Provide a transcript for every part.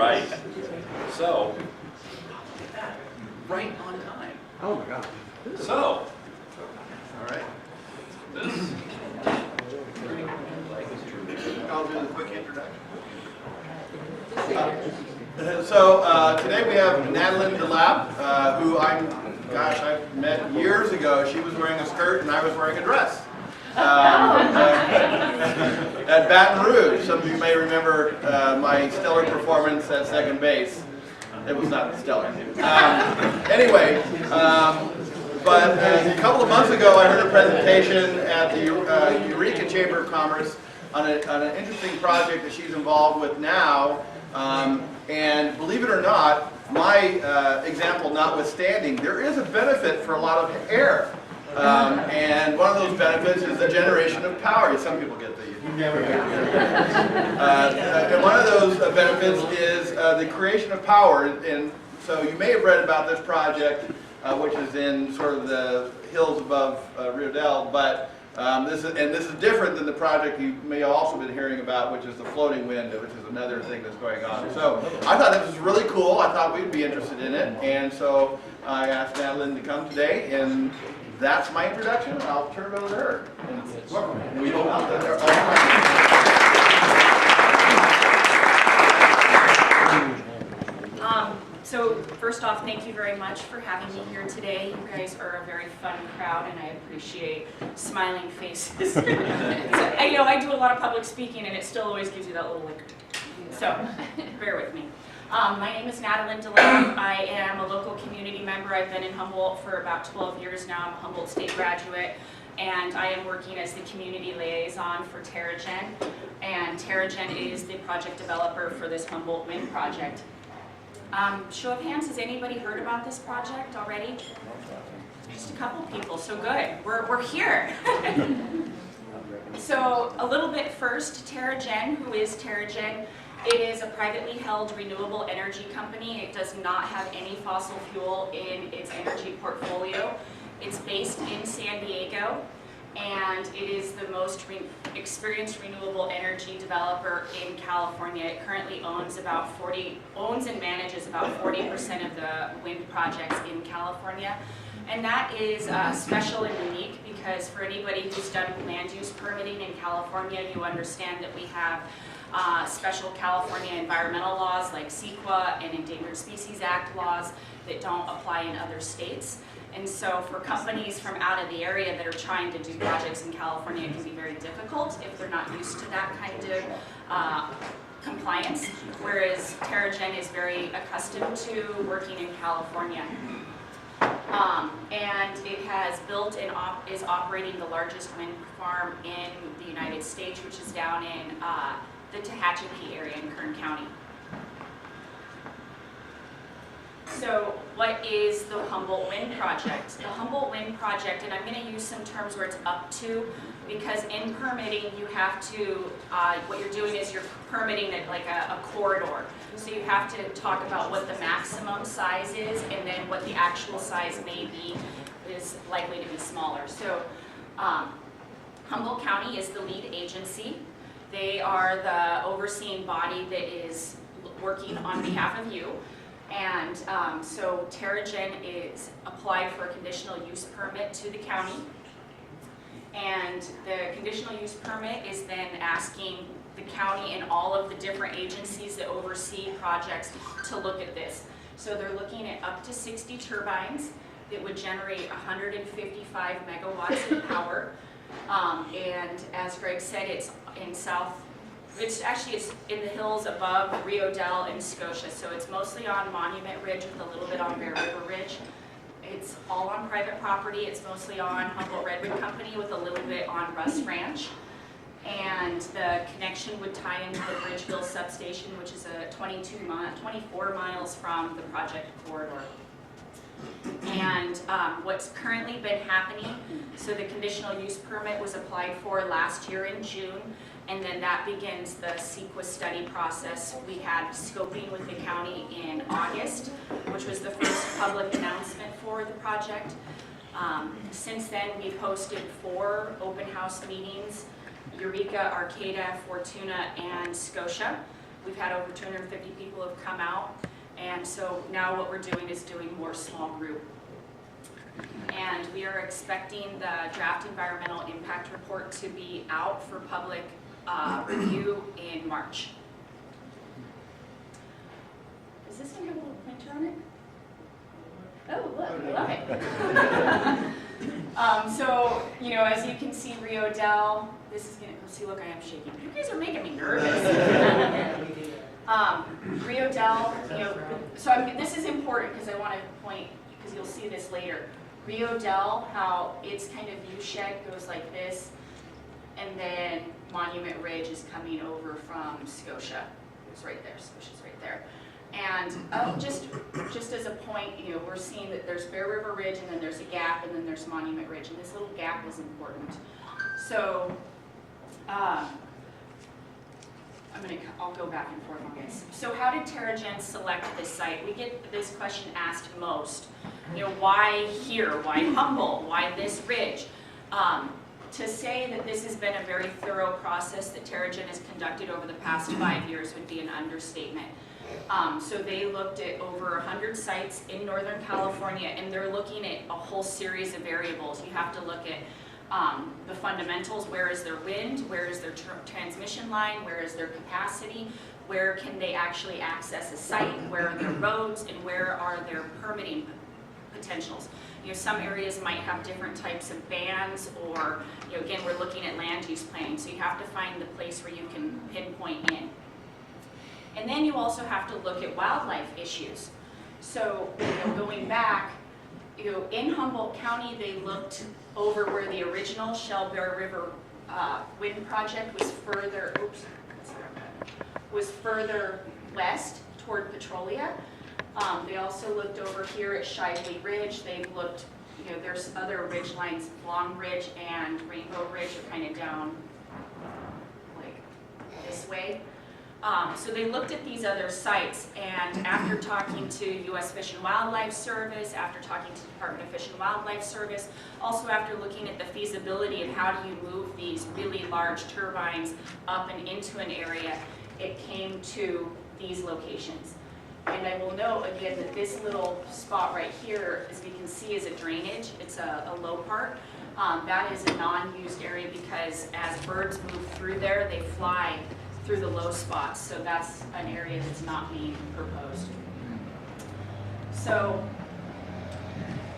right. So, right on time. Oh my God. So, all right. This. I'll do the quick introduction. So today we have Natalynne DeLapp, who I've met years ago. She was wearing a skirt and I was wearing a dress. At Baton Rouge, some of you may remember my stellar performance at second base. It was not stellar. Anyway, but a couple of months ago I heard a presentation at the Eureka Chamber of Commerce on an interesting project that she's involved with now. And believe it or not, my example notwithstanding, there is a benefit for a lot of air. And one of those benefits is the generation of power. Some people get the... and one of those benefits is the creation of power. And so you may have read about this project, which is in sort of the hills above Rio Dell, but this is different than the project you may have also been hearing about, which is the floating wind, which is another thing that's going on. So I thought this was really cool. I thought we'd be interested in it, and so I asked Natalynne to come today, and that's my introduction. I'll turn it over to her. And we hope that they're So first off, thank you very much for having me here today. You guys are a very fun crowd, and I appreciate smiling faces. So, I do a lot of public speaking, and it still always gives you that little like. So bear with me. My name is Natalynne DeLapp. I am a local community member. I've been in Humboldt for about 12 years now. I'm a Humboldt State graduate, and I am working as the community liaison for Terra-Gen. And Terra-Gen is the project developer for this Humboldt wind project. Show of hands, has anybody heard about this project already? Just a couple people, so good. We're here. So a little bit first, Terra-Gen. Who is Terra-Gen? It is a privately held renewable energy company. It does not have any fossil fuel in its energy portfolio. It's based in San Diego, and it is the most experienced renewable energy developer in California. It currently owns and manages about 40% of the wind projects in California. And that is special and unique because for anybody who's done land use permitting in California, you understand that we have special California environmental laws like CEQA and Endangered Species Act laws that don't apply in other states. And so for companies from out of the area that are trying to do projects in California, it can be very difficult if they're not used to that kind of compliance, whereas Terra-Gen is very accustomed to working in California. And it has built and is operating the largest wind farm in the United States, which is down in the Tehachapi area in Kern County. So what is the Humboldt Wind Project? The Humboldt Wind Project, and I'm going to use some terms where it's up to, because in permitting you have to, what you're doing is you're permitting it like a corridor. So you have to talk about what the maximum size is and then what the actual size may be is likely to be smaller. So Humboldt County is the lead agency. They are the overseeing body that is working on behalf of you. And so Terra-Gen is applied for a conditional use permit to the county. And the conditional use permit is then asking the county and all of the different agencies that oversee projects to look at this. So they're looking at up to 60 turbines that would generate 155 megawatts of power. And as Greg said, it's in it's in the hills above Rio Dell and Scotia, so it's mostly on Monument Ridge with a little bit on Bear River Ridge. It's all on private property. It's mostly on Humboldt Redwood Company with a little bit on Russ Ranch. And the connection would tie into the Bridgeville substation, which is a 24 miles from the project corridor. And what's currently been happening, so the conditional use permit was applied for last year in June, and then that begins the CEQA study process. We had scoping with the county in August, which was the first public announcement for the project. Since then, we've hosted 4 open house meetings, Eureka, Arcata, Fortuna, and Scotia. We've had over 250 people have come out, and so now what we're doing is doing more small group. And we are expecting the draft environmental impact report to be out for public review in March. Does this one have a little pointer on it? Oh, look, I love it. So, you know, as you can see, Rio Dell, this is going to, see, look, I am shaking. You guys are making me nervous. Rio Dell, you know, so I mean, this is important because I want to point, because you'll see this later. Rio Dell, how its kind of view shed goes like this, and then Monument Ridge is coming over from Scotia. It's right there, Scotia's right there. And just as a point, you know, we're seeing that there's Bear River Ridge, and then there's a gap, and then there's Monument Ridge, and this little gap is important. So, I'll go back and forth on this. So how did Terra-Gen select this site? We get this question asked most. You know, why here? Why Humboldt? Why this ridge? To say that this has been a very thorough process that Terra-Gen has conducted over the past 5 years would be an understatement. So they looked at over 100 sites in Northern California, and they're looking at a whole series of variables. You have to look at the fundamentals. Where is their wind? Where is their transmission line? Where is their capacity? Where can they actually access a site? Where are their roads? And where are their permitting potentials? You know, some areas might have different types of bans, or, you know, again, we're looking at land use planning, so you have to find the place where you can pinpoint in. And then you also have to look at wildlife issues. So, you know, going back, you know, in Humboldt County, they looked over where the original Shell Bear River wind project was further, was further west toward Petrolia. They also looked over here at Shively Ridge. They've looked, you know, there's other ridge lines, Long Ridge and Rainbow Ridge are kind of down like this way. So they looked at these other sites, and after talking to U.S. Fish and Wildlife Service, after talking to the Department of Fish and Wildlife Service, also after looking at the feasibility and how do you move these really large turbines up and into an area, it came to these locations. And I will note again that this little spot right here, as we can see, is a drainage. It's a low part. That is a non-used area because as birds move through there, they fly through the low spots. So that's an area that's not being proposed. So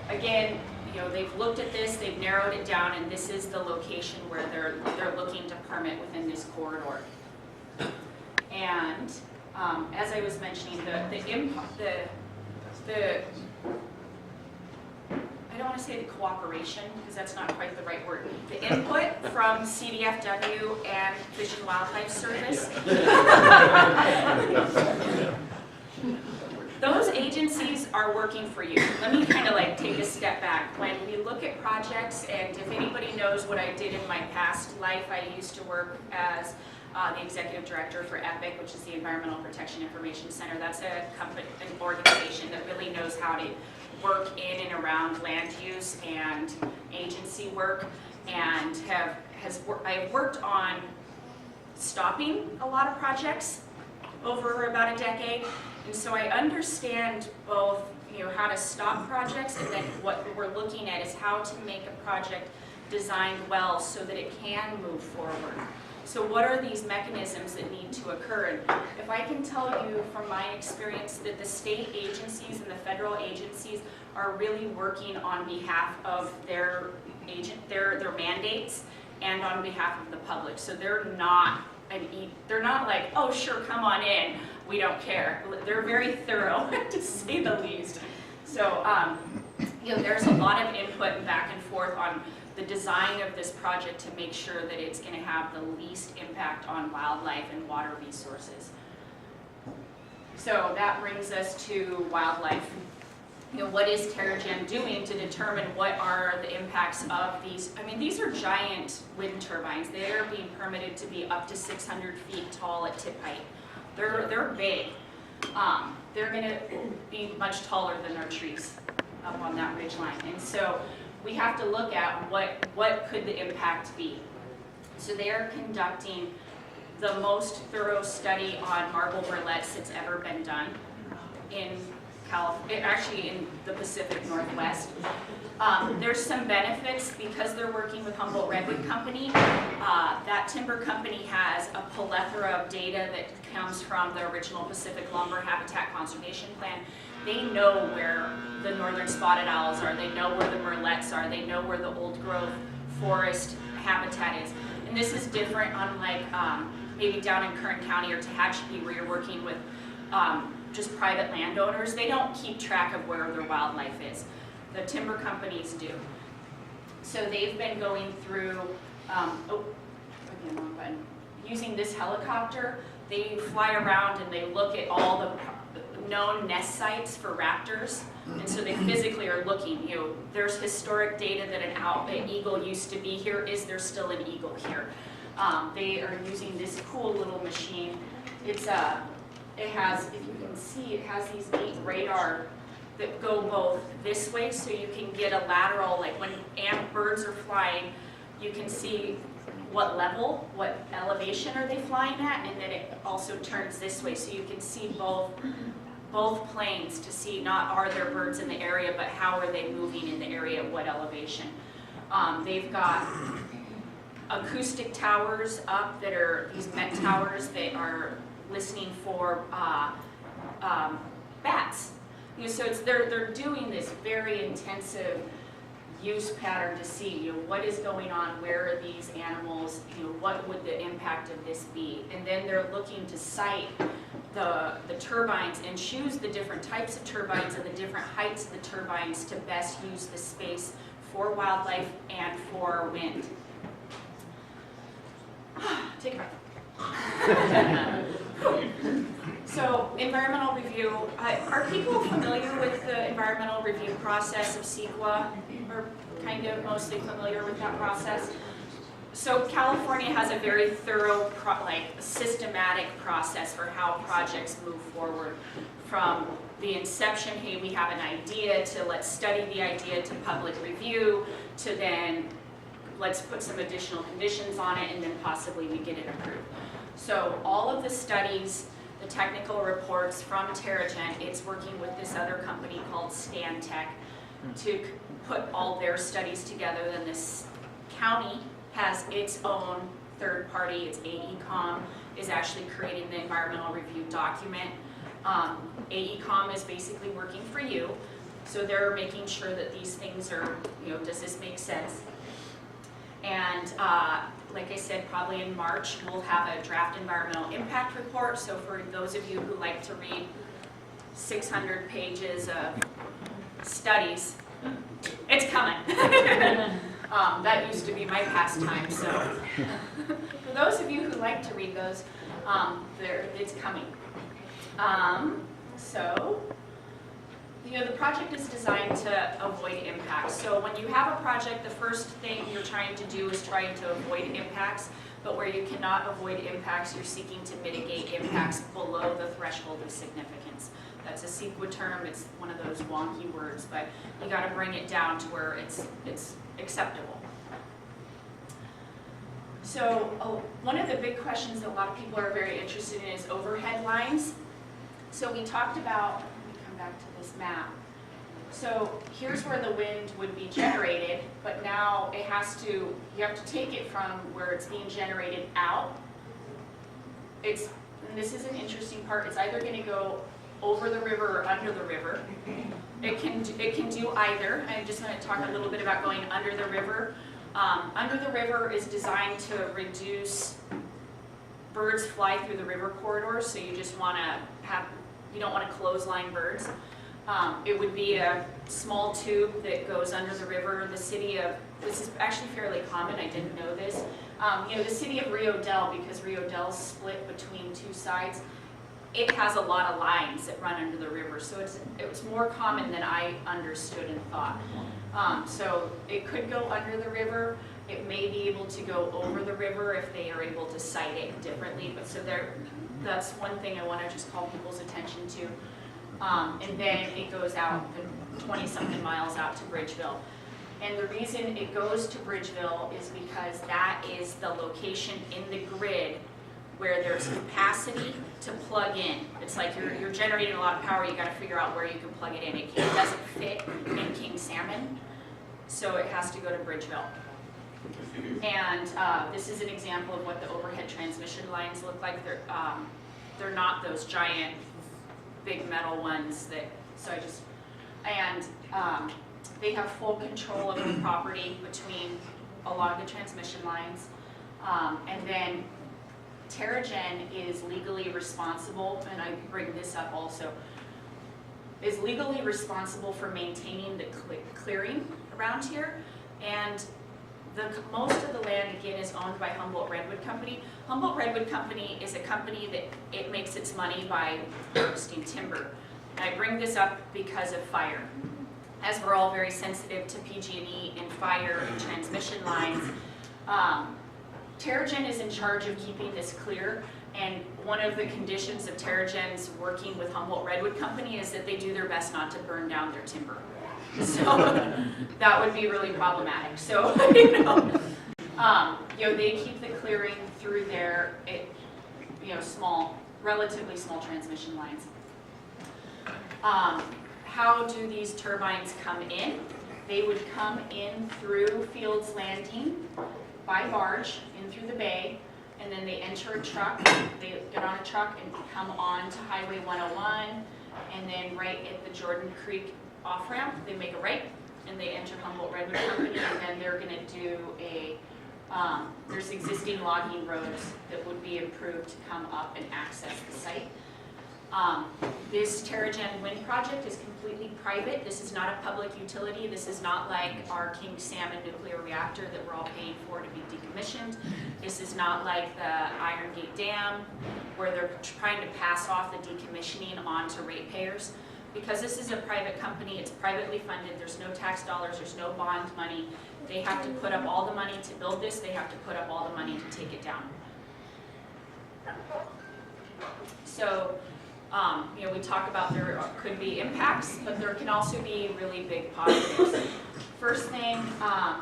again, you know, they've looked at this, they've narrowed it down, and this is the location where they're looking to permit within this corridor. And as I was mentioning, I don't want to say the cooperation, because that's not quite the right word. The input from CDFW and Fish and Wildlife Service. Those agencies are working for you. Let me kind of like take a step back. When we look at projects, and if anybody knows what I did in my past life, I used to work as the executive director for EPIC, which is the Environmental Protection Information Center. That's a company, an organization that really knows how to work in and around land use and agency work, and I have worked on stopping a lot of projects over about a decade, and so I understand both, you know, how to stop projects, and then what we're looking at is how to make a project designed well so that it can move forward. So what are these mechanisms that need to occur? And if I can tell you from my experience that the state agencies and the federal agencies are really working on behalf of their mandates and on behalf of the public. So they're not like, oh sure, come on in, we don't care. They're very thorough, to say the least. So you know, there's a lot of input and back and forth on the design of this project to make sure that it's going to have the least impact on wildlife and water resources. So that brings us to wildlife. You know, what is Terra-Gen doing to determine what are the impacts of these? I mean, these are giant wind turbines. They are being permitted to be up to 600 feet tall at tip height. They're big. They're going to be much taller than our trees up on that ridge line. And so we have to look at what could the impact be. So they are conducting the most thorough study on marble burlettes that's ever been done in California, actually in the Pacific Northwest. There's some benefits because they're working with Humboldt Redwood Company. That timber company has a plethora of data that comes from the original Pacific Lumber Habitat Conservation Plan. They know where the northern spotted owls are, they know where the merlets are, they know where the old growth forest habitat is. And this is different unlike maybe down in Kern County or Tehachapi where you're working with just private landowners. They don't keep track of where their wildlife is. The timber companies do. So they've been going through, using this helicopter. They fly around and they look at all the known nest sites for raptors. And so they physically are looking, there's historic data that an eagle used to be here. Is there still an eagle here? They are using this cool little machine. It has, if you can see, it has these neat radar that go both this way, so you can get a lateral, like when birds are flying, you can see what level, what elevation are they flying at, and then it also turns this way, so you can see both planes to see not are there birds in the area, but how are they moving in the area, what elevation. They've got acoustic towers up that are these Met towers that are listening for bats. So they're doing this very intensive use pattern to see what is going on, where are these animals, what would the impact of this be, and then they're looking to site the turbines and choose the different types of turbines and the different heights of the turbines to best use the space for wildlife and for wind. Take a breath. So, environmental review. Are people familiar with the environmental review process of CEQA? Or kind of mostly familiar with that process? So, California has a very thorough, systematic process for how projects move forward. From the inception, hey, we have an idea, to let's study the idea, to public review, to then let's put some additional conditions on it, and then possibly we get it approved. So all of the studies, the technical reports from Terra-Gen, it's working with this other company called Stantec to put all their studies together. Then this county has its own third party, its AECOM, is actually creating the environmental review document. AECOM is basically working for you, so they're making sure that these things are, does this make sense? And like I said, probably in March, we'll have a draft environmental impact report. So for those of you who like to read 600 pages of studies, it's coming. That used to be my pastime. So for those of you who like to read those, it's coming. The project is designed to avoid impacts. So when you have a project, the first thing you're trying to do is trying to avoid impacts, but where you cannot avoid impacts, you're seeking to mitigate impacts below the threshold of significance. That's a CEQA term, it's one of those wonky words, but you gotta bring it down to where it's acceptable. So one of the big questions that a lot of people are very interested in is overhead lines. So we talked about, back to this map. So here's where the wind would be generated, but now you have to take it from where it's being generated out. And this is an interesting part, it's either going to go over the river or under the river. It can do either. I just want to talk a little bit about going under the river. Under the river is designed to reduce birds fly through the river corridors, so you just want to have, you don't want to clothesline birds. It would be a small tube that goes under the river. This is actually fairly common, I didn't know this. The city of Rio Dell, because Rio Dell's split between two sides, it has a lot of lines that run under the river, so it was more common than I understood and thought. So it could go under the river. It may be able to go over the river if they are able to site it differently, but that's one thing I want to just call people's attention to. And then it goes out 20-something miles out to Bridgeville. And the reason it goes to Bridgeville is because that is the location in the grid where there's capacity to plug in. It's like you're generating a lot of power, you gotta figure out where you can plug it in. It doesn't fit in King Salmon, so it has to go to Bridgeville. And this is an example of what the overhead transmission lines look like. They're not those giant, big metal ones that, they have full control of the property along the transmission lines. And then Terra-Gen is legally responsible, and I bring this up also, is legally responsible for maintaining the clearing around here. And most of the land, again, is owned by Humboldt Redwood Company. Humboldt Redwood Company is a company that it makes its money by harvesting timber. And I bring this up because of fire. As we're all very sensitive to PG&E and fire and transmission lines, Terra-Gen is in charge of keeping this clear, and one of the conditions of Terra-Gen's working with Humboldt Redwood Company is that they do their best not to burn down their timber. So that would be really problematic. So, they keep the clearing through their, relatively small transmission lines. How do these turbines come in? They would come in through Fields Landing by barge in through the bay, and then they enter a truck. They get on a truck and come on to Highway 101, and then right at the Jordan Creek off-ramp, they make a right, and they enter Humboldt Redwood Company, and then they're going to do there's existing logging roads that would be improved to come up and access the site. This Terra-Gen wind project is completely private. This is not a public utility. This is not like our King Salmon nuclear reactor that we're all paying for to be decommissioned. This is not like the Iron Gate Dam, where they're trying to pass off the decommissioning onto ratepayers. Because this is a private company, it's privately funded, there's no tax dollars, there's no bond money. They have to put up all the money to build this, they have to put up all the money to take it down. So, we talk about there could be impacts, but there can also be really big positives. First thing, I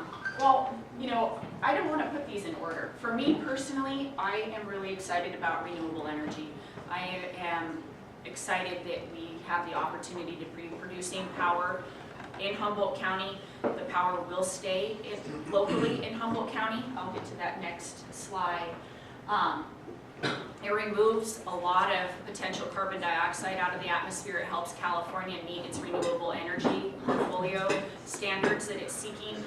don't want to put these in order. For me personally, I am really excited about renewable energy. I am excited that we have the opportunity to be producing power in Humboldt County. The power will stay locally in Humboldt County. I'll get to that next slide. It removes a lot of potential carbon dioxide out of the atmosphere. It helps California meet its renewable energy portfolio standards that it's seeking.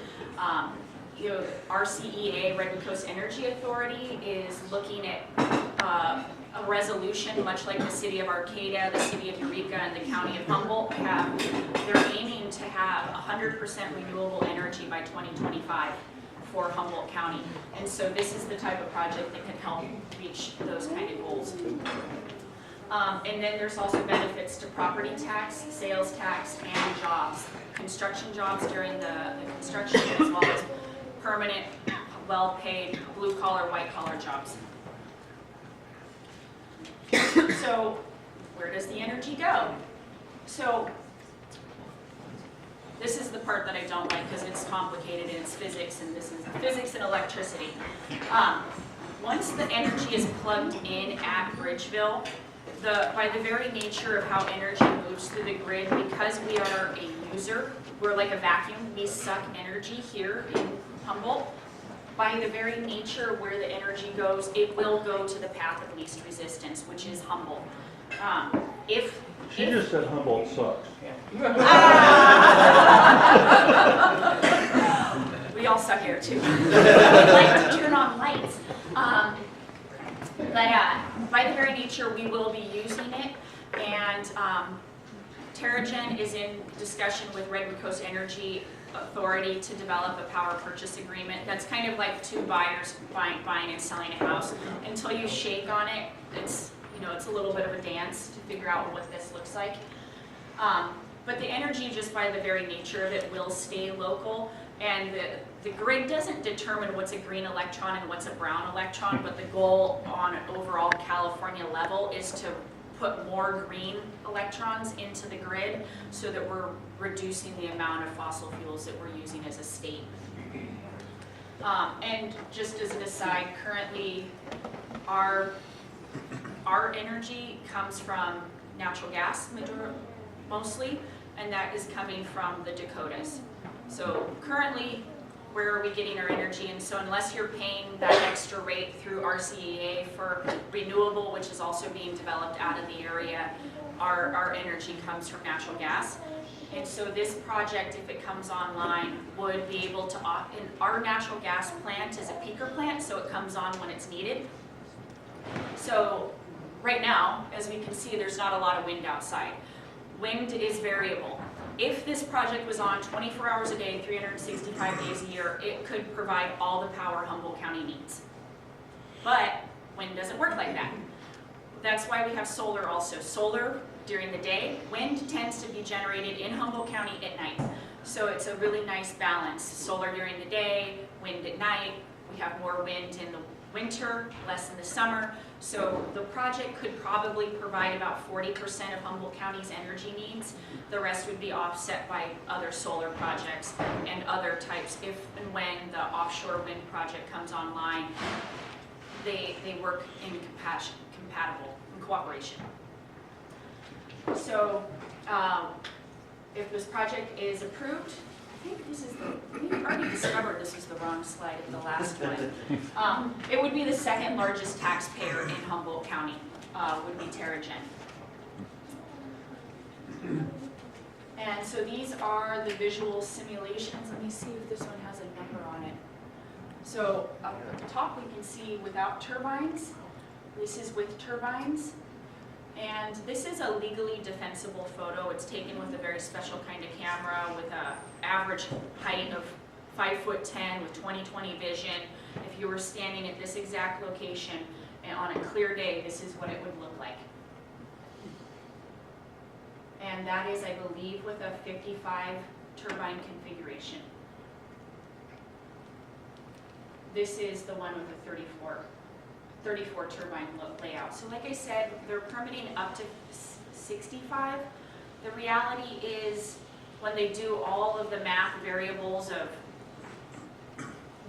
RCEA, Redwood Coast Energy Authority, is looking at a resolution, much like the city of Arcata, the city of Eureka, and the county of Humboldt have. They're aiming to have 100% renewable energy by 2025 for Humboldt County. And so this is the type of project that can help reach those kind of goals. And then there's also benefits to property tax, sales tax, and jobs. Construction jobs during the construction, as well as permanent, well-paid, blue-collar, white-collar jobs. So where does the energy go? So this is the part that I don't like because it's complicated and it's physics, and this is physics and electricity. Once the energy is plugged in at Bridgeville, by the very nature of how energy moves through the grid, because we are a user, we're like a vacuum, we suck energy here in Humboldt. By the very nature of where the energy goes, it will go to the path of least resistance, which is Humboldt. She just said Humboldt sucks. We all suck air too. We like to turn on lights. By the very nature, we will be using it, and Terra-Gen is in discussion with Redwood Coast Energy Authority to develop a power purchase agreement. That's kind of like two buyers buying and selling a house. Until you shake on it, it's a little bit of a dance to figure out what this looks like. But the energy, just by the very nature of it, will stay local. And the grid doesn't determine what's a green electron and what's a brown electron, but the goal on an overall California level is to put more green electrons into the grid so that we're reducing the amount of fossil fuels that we're using as a state. And just as an aside, currently our our energy comes from natural gas mostly, and that is coming from the Dakotas. So currently, where are we getting our energy? And so unless you're paying that extra rate through RCAS for renewable, which is also being developed out of the area, our energy comes from natural gas. And so this project, if it comes online, would be able to, and our natural gas plant is a peaker plant, so it comes on when it's needed. So right now, as we can see, there's not a lot of wind outside. Wind is variable. If this project was on 24 hours a day, 365 days a year, it could provide all the power Humboldt County needs. But wind doesn't work like that. That's why we have solar also. Solar during the day, wind tends to be generated in Humboldt County at night. So it's a really nice balance. Solar during the day, wind at night. We have more wind in the winter, less in the summer. So the project could probably provide about 40% of Humboldt County's energy needs. The rest would be offset by other solar projects and other types. If and when the offshore wind project comes online, they work in cooperation. So if this project is approved, I think this is we already discovered this was the wrong slide at the last one. It would be the second largest taxpayer in Humboldt County, would be Terra-Gen. And so these are the visual simulations. Let me see if this one has a number on it. So up at the top we can see without turbines. This is with turbines. And this is a legally defensible photo. It's taken with a very special kind of camera with an average height of 5'10" with 20/20 vision. If you were standing at this exact location and on a clear day, this is what it would look like. And that is, I believe, with a 55 turbine configuration. This is the one with a 34 turbine layout. So like I said, they're permitting up to 65. The reality is when they do all of the math variables of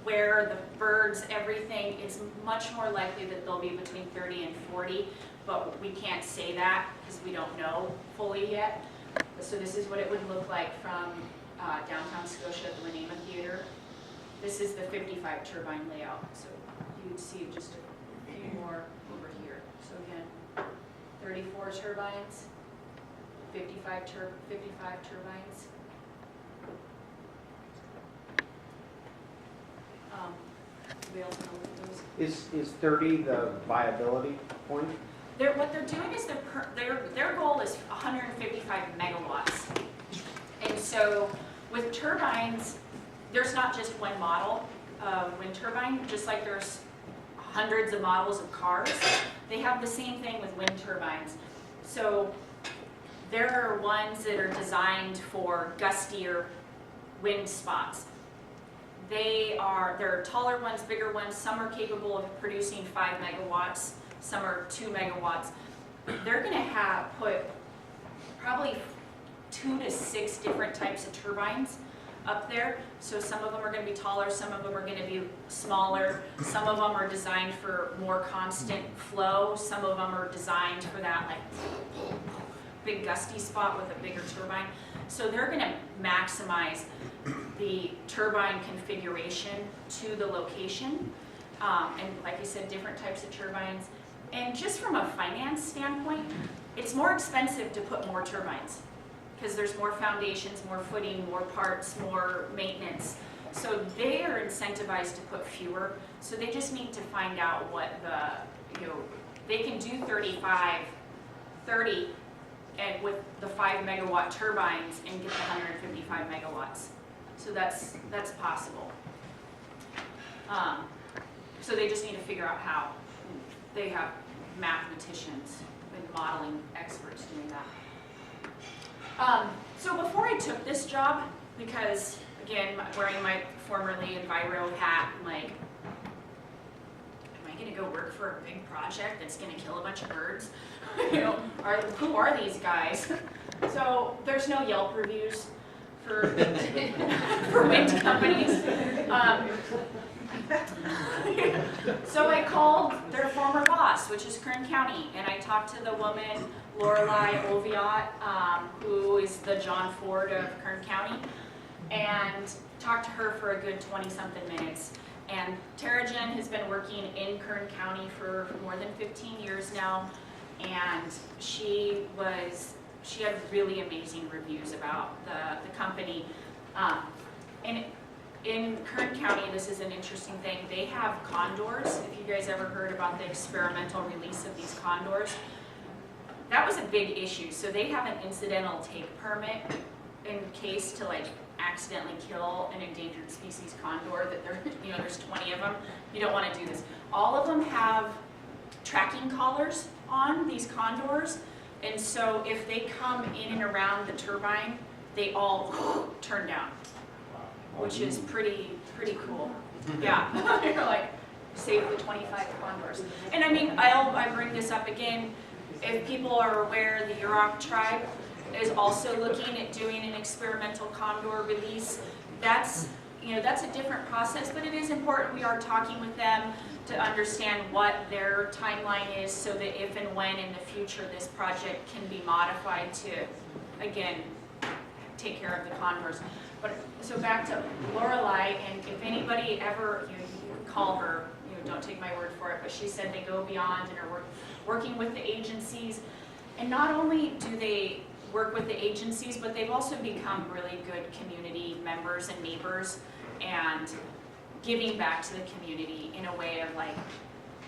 where the birds, everything, it's much more likely that they'll be between 30 and 40, but we can't say that because we don't know fully yet. So this is what it would look like from downtown Scotia at the Winema Theater. This is the 55 turbine layout. So you'd see just a few more over here. So again, 34 turbines, 55 turbines. We also know what those. Is 30 the viability point? What they're doing is their goal is 155 megawatts. And so with turbines, there's not just one model of wind turbine, just like there's hundreds of models of cars. They have the same thing with wind turbines. So there are ones that are for gustier wind spots. There are taller ones, bigger ones. Some are capable of producing 5 megawatts. Some are 2 megawatts. They're going to put probably 2 to 6 different types of turbines up there. So some of them are going to be taller, some of them are going to be smaller, some of them are designed for more constant flow, some of them are designed for that like big gusty spot with a bigger turbine. So they're going to maximize the turbine configuration to the location. And like I said, different types of turbines. And just from a finance standpoint, it's more expensive to put more turbines because there's more foundations, more footing, more parts, more maintenance. So they are incentivized to put fewer. So they just need to find out what they can do 30 and with the 5 megawatt turbines and get the 155 megawatts. So that's possible. So they just need to figure out how. They have mathematicians and modeling experts doing that. So before I took this job, because again, wearing my formerly Enviro hat, I'm like, am I going to go work for a big project that's going to kill a bunch of birds? Who are these guys? So there's no Yelp reviews for for wind companies. So I called their former boss, which is Kern County, and I talked to the woman, Lorelei Oviatt, who is the John Ford of Kern County, and talked to her for a good 20-something minutes. And Terra-Gen has been working in Kern County for more than 15 years now, and she had really amazing reviews about the company. And in Kern County, this is an interesting thing, they have condors. If you guys ever heard about the experimental release of these condors, that was a big issue. So they have an incidental take permit in case to like accidentally kill an endangered species condor, that there's 20 of them. You don't want to do this. All of them have tracking collars on, these condors, and so if they come in and around the turbine, they all turn down, which is pretty cool. Yeah, you're like, save the 25 condors. And I mean, I bring this up again, if people are aware, the Yurok tribe is also looking at doing an experimental condor release. That's a different process, but it is important we are talking with them to understand what their timeline is, so that if and when in the future this project can be modified to, again, take care of the condors. But so back to Lorelei, and if anybody ever, you call her, don't take my word for it, but she said they go beyond and are working with the agencies. And not only do they work with the agencies, but they've also become really good community members and neighbors, and giving back to the community in a way of like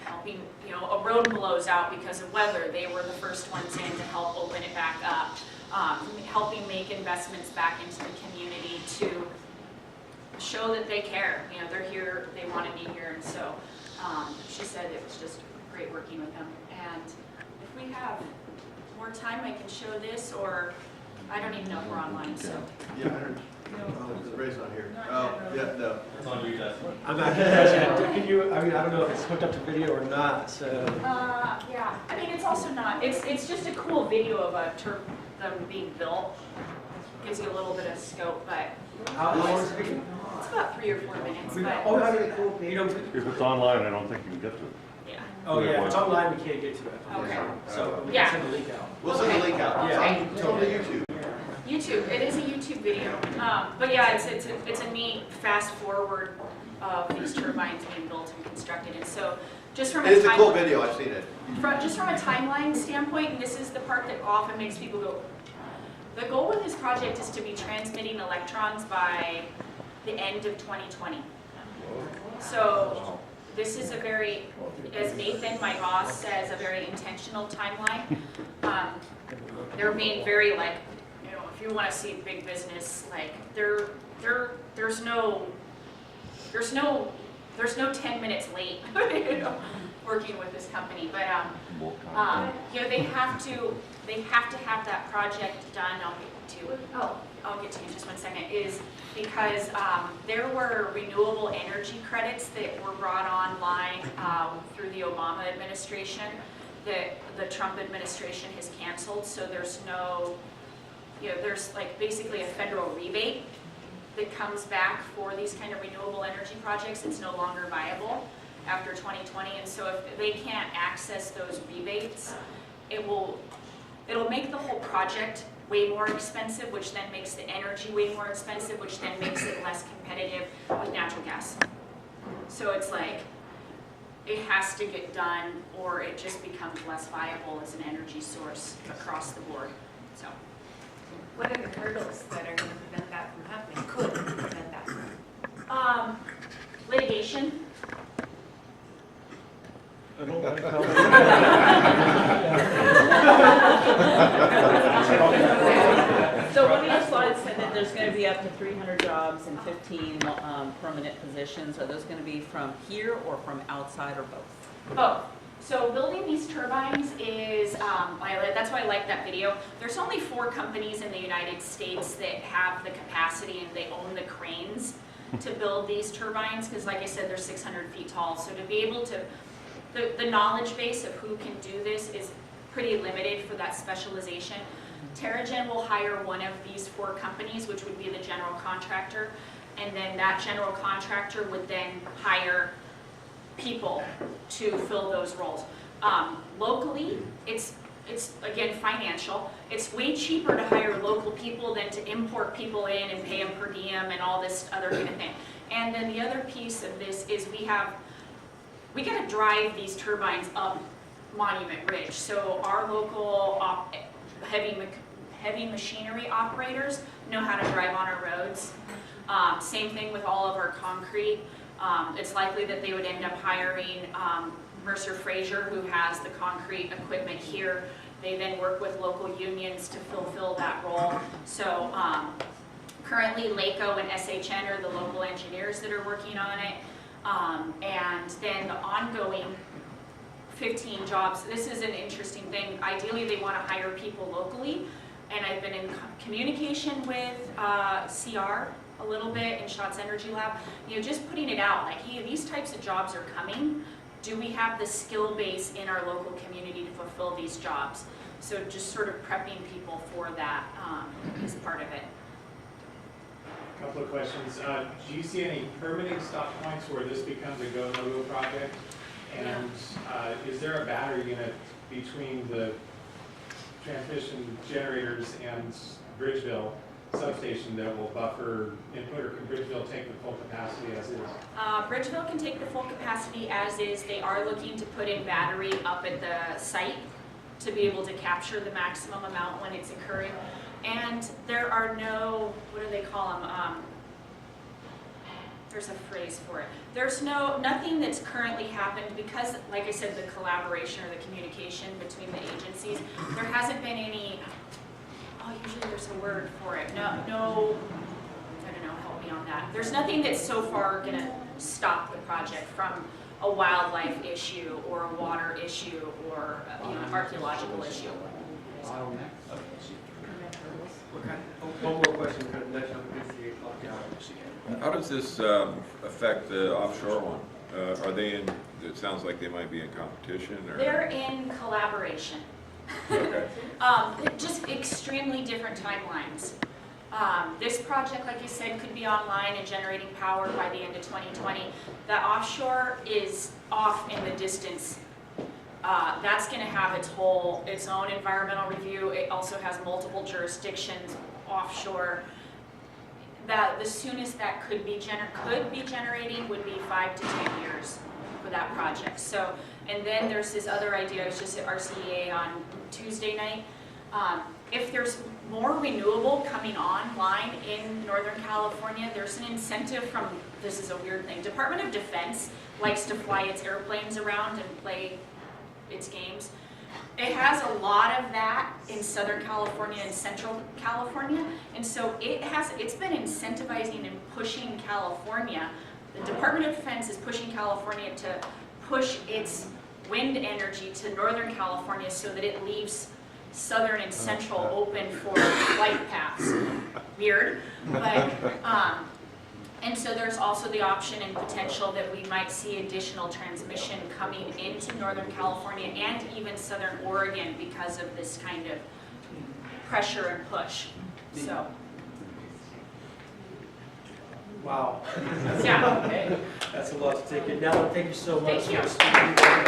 helping, a road blows out because of weather. They were the first ones in to help open it back up, helping make investments back into the community to show that they care. They're here, they want to be here, and so she said it was just great working with them. And if we have more time, I can show this, or I don't even know if we're online, so. Yeah, I heard. Ray's not here. Oh, yeah, no. It's on you, Justin. I'm not President. Can you, I don't know if it's hooked up to video or not, so. Yeah, I mean, it's also not, it's just a cool video of them being built. Gives you a little bit of scope, but How long is it? it's about 3 or 4 minutes, but, Oh, that's really cool. You know, If it's online, I don't think you can get to it. yeah. oh yeah, if it's online, we can't get to it. Okay. So we Yeah. can send the link out. We'll send the link out. Yeah. It's on YouTube. YouTube, it is a YouTube video, but yeah, it's a neat fast forward of these turbines being built and constructed, and so just from It's a cool timeline, video, I've seen it. just from a timeline standpoint, and this is the part that often makes people go, the goal with this project is to be transmitting electrons by the end of 2020. So this is a very, as Nathan, my boss, says, a very intentional timeline. They're being very like, if you want to see big business, like there's no 10 minutes late, working with this company. But they have to have that project done. I'll get to you in just 1 second. Is because there were renewable energy credits that were brought online through the Obama administration that the Trump administration has canceled. So there's no, there's like basically a federal rebate that comes back for these kind of renewable energy projects. It's no longer viable after 2020, and so if they can't access those rebates, it'll make the whole project way more expensive, which then makes the energy way more expensive, which then makes it less competitive with natural gas. So it's like, it has to get done, or it just becomes less viable as an energy source across the board. So, What are the hurdles that are going to prevent that from happening? Could prevent that from litigation. I don't like how So one of your slides said that there's going to be up to 300 jobs and 15 permanent positions. Are those going to be from here or from outside or both? Both. So building these turbines is, that's why I like that video. There's only 4 companies in the United States that have the capacity and they own the cranes to build these turbines, because like I said, they're 600 feet tall. So to be able to, the knowledge base of who can do this is pretty limited for that specialization. Terra-Gen will hire one of these 4 companies, which would be the general contractor, and then that general contractor would then hire people to fill those roles. Locally, it's again financial. It's way cheaper to hire local people than to import people in and pay them per diem and all this other kind of thing. And then the other piece of this is we got to drive these turbines up Monument Ridge. So our local heavy machinery operators know how to drive on our roads. Same thing with all of our concrete. It's likely that they would end up hiring Mercer Fraser, who has the concrete equipment here. They then work with local unions to fulfill that role. So currently LACO and SHN are the local engineers that are working on it. And then the ongoing 15 jobs, this is an interesting thing. Ideally, they want to hire people locally. And I've been in communication with CR a little bit in Shots Energy Lab, just putting it out, like, hey, these types of jobs are coming. Do we have the skill base in our local community to fulfill these jobs? So just sort of prepping people for that is part of it. A couple of questions. Do you see any permitting stop points where this becomes a go-no-go project? And is there a battery unit between the transmission generators and Bridgeville substation that will buffer input, or can Bridgeville take the full capacity as is? Bridgeville can take the full capacity as is. They are looking to put in battery up at the site to be able to capture the maximum amount when it's occurring. And there are no, what do they call them? There's a phrase for it. There's nothing that's currently happened because, like I said, the collaboration or the communication between the agencies, there hasn't been any, usually there's a word for it. No, I don't know, help me on that. There's nothing that's so far gonna stop the project from a wildlife issue or a water issue or an archaeological issue. One more question, kind of nudge up against the 8 o'clock hour. How does this affect the offshore one? Are they in, it sounds like they might be in competition, or? They're in collaboration. Okay. Just extremely different timelines. This project, like you said, could be online and generating power by the end of 2020. The offshore is off in the distance. That's going to have its own environmental review. It also has multiple jurisdictions offshore. The soonest that could be generating would be 5 to 10 years for that project. So, and then there's this other idea. I was just at RCEA on Tuesday night. If there's more renewable coming online in Northern California, there's an incentive from, this is a weird thing, Department of Defense likes to fly its airplanes around and play its games. It has a lot of that in Southern California and Central California, and so it's been incentivizing and pushing California. The Department of Defense is pushing California to push its wind energy to Northern California so that it leaves Southern and Central open for flight paths. Weird, but and so there's also the option and potential that we might see additional transmission coming into Northern California and even Southern Oregon because of this kind of pressure and push. So. Wow. Yeah. That's a lot to take in. Natalynne, thank you so much. Thank you. for speaking.